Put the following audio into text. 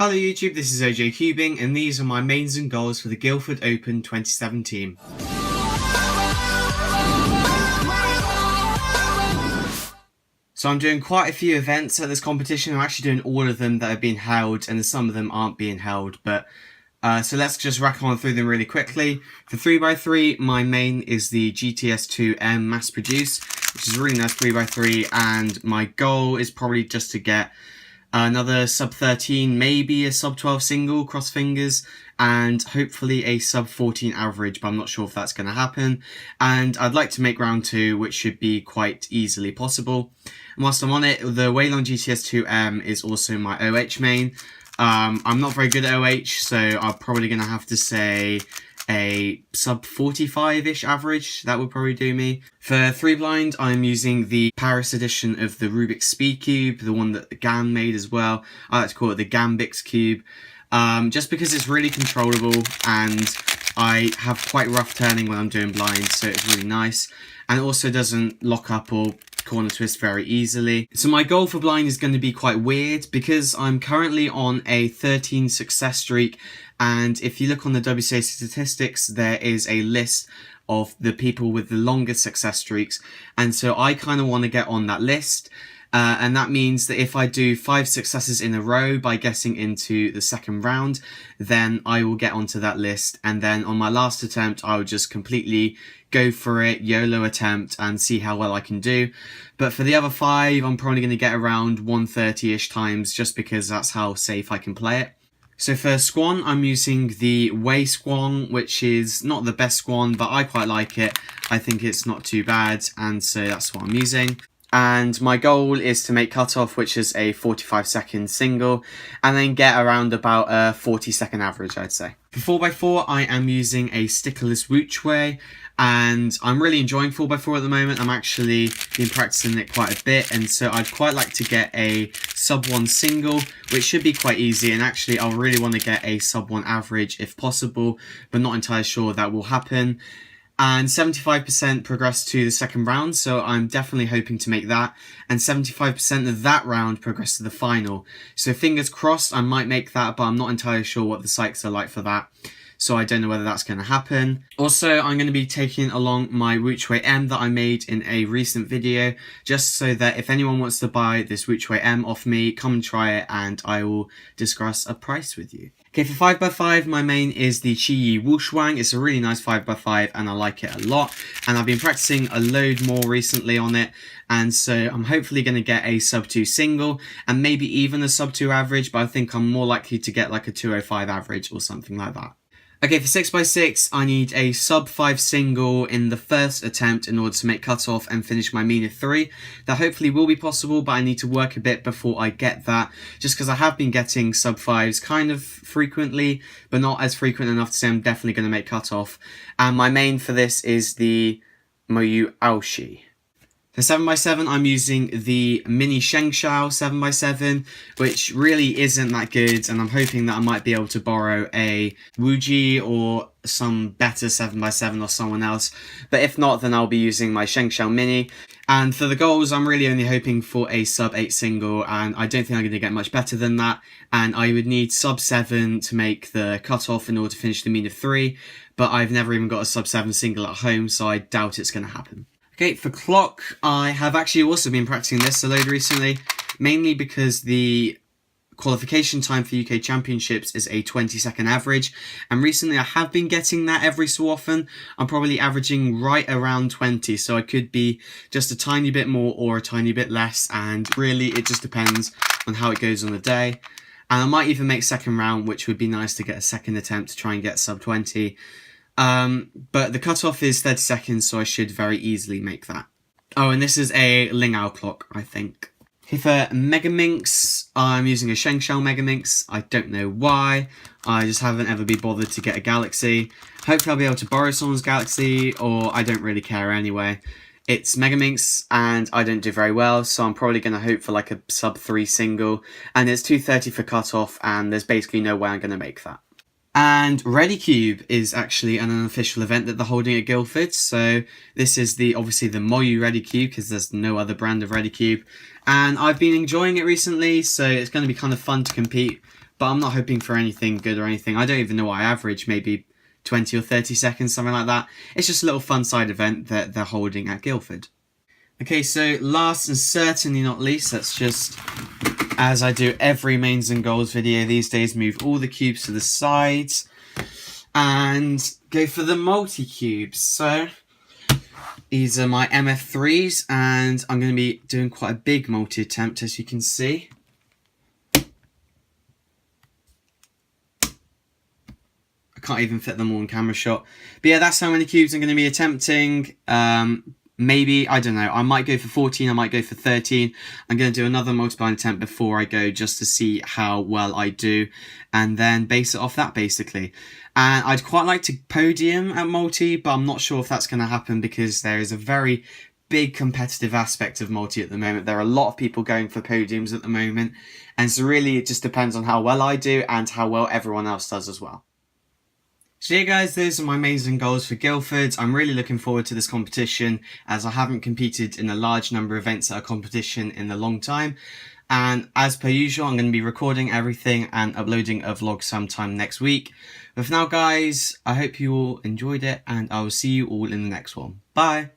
Hello YouTube, this is OJ Cubing and these are my mains and goals for the Guildford Open 2017. So I'm doing quite a few events at this competition. I'm actually doing all of them that have been held and some of them aren't being held, but so let's just rack on through them really quickly. For 3x3, my main is the GTS2M mass produce, which is a really nice 3x3, and my goal is probably just to get another sub 13, maybe a sub 12 single, cross fingers, and hopefully a sub 14 average, but I'm not sure if that's going to happen. And I'd like to make round 2, which should be quite easily possible. And whilst I'm on it, the Waylon GTS2M is also my OH main. I'm not very good at OH, so I'm probably going to have to say a sub 45-ish average. That would probably do me. For 3 blind, I'm using the Paris edition of the Rubik's Speed Cube, the one that GAN made as well. I like to call it the Gambix Cube, just because it's really controllable and I have quite rough turning when I'm doing blind, so it's really nice. And it also doesn't lock up or corner twist very easily. So my goal for blind is going to be quite weird because I'm currently on a 13 success streak, and if you look on the WCA statistics, there is a list of the people with the longest success streaks, and so I kind of want to get on that list. And that means that if I do 5 successes in a row by getting into the second round, then I will get onto that list. And then on my last attempt, I will just completely go for it, YOLO attempt, and see how well I can do. But for the other 5, I'm probably going to get around 130-ish times, just because that's how safe I can play it. So for Squan, I'm using the Way Squan, which is not the best Squan, but I quite like it. I think it's not too bad, and so that's what I'm using. And my goal is to make cutoff, which is a 45-second single, and then get around about a 40-second average, I'd say. For 4x4, I am using a stickerless Wuchwei, and I'm really enjoying 4x4 at the moment. I'm actually been practicing it quite a bit, and so I'd quite like to get a sub 1 single, which should be quite easy, and actually I'll really want to get a sub 1 average if possible, but not entirely sure that will happen. And 75% progress to the second round, so I'm definitely hoping to make that. And 75% of that round progress to the final. So fingers crossed I might make that, but I'm not entirely sure what the psychs are like for that. So I don't know whether that's going to happen. Also, I'm going to be taking along my Wuchwei M that I made in a recent video, just so that if anyone wants to buy this Wuchwei M off me, come and try it and I will discuss a price with you. Okay, for 5x5, my main is the Qiyi Wushuang. It's a really nice 5x5 and I like it a lot. And I've been practicing a load more recently on it. And so I'm hopefully going to get a sub 2 single and maybe even a sub 2 average, but I think I'm more likely to get like a 205 average or something like that. Okay, for 6x6, I need a sub 5 single in the first attempt in order to make cutoff and finish my mean of 3. That hopefully will be possible, but I need to work a bit before I get that, just because I have been getting sub 5s kind of frequently, but not as frequent enough to say I'm definitely going to make cutoff. And my main for this is the Moyu Aoshi. For 7x7, I'm using the Mini Shengshao 7x7, which really isn't that good, and I'm hoping that I might be able to borrow a Wuji or some better 7x7 or someone else, but if not, then I'll be using my Shengshao Mini. And for the goals, I'm really only hoping for a sub 8 single, and I don't think I'm going to get much better than that, and I would need sub 7 to make the cutoff in order to finish the mean of 3, but I've never even got a sub 7 single at home, so I doubt it's going to happen. Okay, for clock, I have actually also been practicing this a load recently, mainly because the qualification time for UK Championships is a 20-second average, and recently I have been getting that every so often. I'm probably averaging right around 20, so I could be just a tiny bit more or a tiny bit less, and really it just depends on how it goes on the day. And I might even make second round, which would be nice to get a second attempt to try and get sub 20. But the cutoff is 30 seconds, so I should very easily make that. Oh, and this is a Lingao clock, I think. Okay, for Megaminx, I'm using a Shengshao Megaminx. I don't know why. I just haven't ever been bothered to get a Galaxy. Hopefully I'll be able to borrow someone's Galaxy, or I don't really care anyway. It's Megaminx, and I don't do very well, so I'm probably going to hope for like a sub 3 single. And it's 230 for cutoff, and there's basically no way I'm going to make that. And ReadyCube is actually an unofficial event that they're holding at Guildford. So this is obviously the Moyu ReadyCube, because there's no other brand of ReadyCube. And I've been enjoying it recently, so it's going to be kind of fun to compete but I'm not hoping for anything good or anything. I don't even know what I average, maybe 20 or 30 seconds, something like that. It's just a little fun side event that they're holding at Guildford. Okay, so last and certainly not least, let's just, as I do every mains and goals video these days, move all the cubes to the sides and go for the multi-cubes. So these are my MF3s, and I'm going to be doing quite a big multi-attempt, as you can see. I can't even fit them all in camera shot. But yeah, that's how many cubes I'm going to be attempting. Maybe, I don't know, I might go for 14, I might go for 13. I'm going to do another multiplying attempt before I go, just to see how well I do, and then base it off that, basically. And I'd quite like to podium at multi, but I'm not sure if that's going to happen, because there is a very big competitive aspect of multi at the moment. There are a lot of people going for podiums at the moment, and so really it just depends on how well I do and how well everyone else does as well. So yeah guys, those are my mains and goals for Guildford. I'm really looking forward to this competition, as I haven't competed in a large number of events at a competition in a long time. And as per usual, I'm going to be recording everything and uploading a vlog sometime next week. But for now guys, I hope you all enjoyed it, and I will see you all in the next one. Bye!